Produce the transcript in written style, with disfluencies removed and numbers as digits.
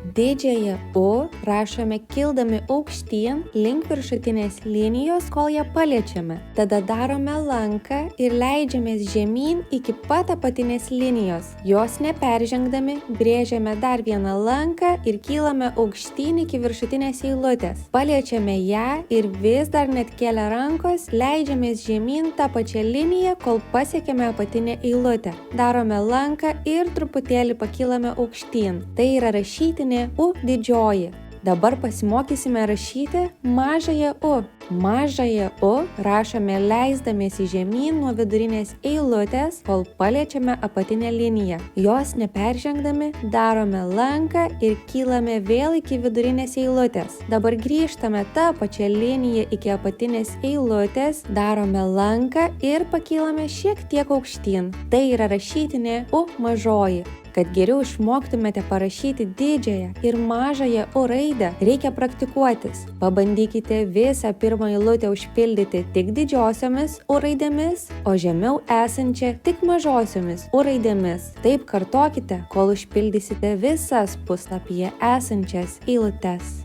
Didžiąją U rašome kildami aukštyn link viršutinės linijos, kol ją paliečiame. Tada darome lanką ir leidžiamės žemyn iki pat apatinės linijos. Jos neperžengdami, brėžiame dar vieną lanką ir kylame aukštyn iki viršutinės eilutės. Paliečiame ją ir vis dar net kėlę rankos, leidžiamės žemyn tą pačią liniją, kol pasiekėme apatinę eilutę. Darome lanką ir truputėlį pakylame aukštyn. Tai yra rašytinė U didžioji. Dabar pasimokysime rašyti mažąją U. Mažąją U rašome leisdamiesi žemyn nuo vidurinės eilutės, kol paliečiame apatinę liniją. Jos neperžengdami, darome lanką ir kylame vėl iki vidurinės eilutės. Dabar grįžtame tą pačią liniją iki apatinės eilutės, darome lanką ir pakylame šiek tiek aukštyn. Tai yra rašytinė U mažoji. Kad geriau išmoktumėte parašyti didžiąją ir mažąją U raidę, reikia praktikuotis. Pabandykite visą pirmą eilutę užpildyti tik didžiosiomis U raidėmis, o žemiau esančią tik mažosiomis U raidėmis. Taip kartokite, kol užpildysite visas puslapyje esančias eilutes.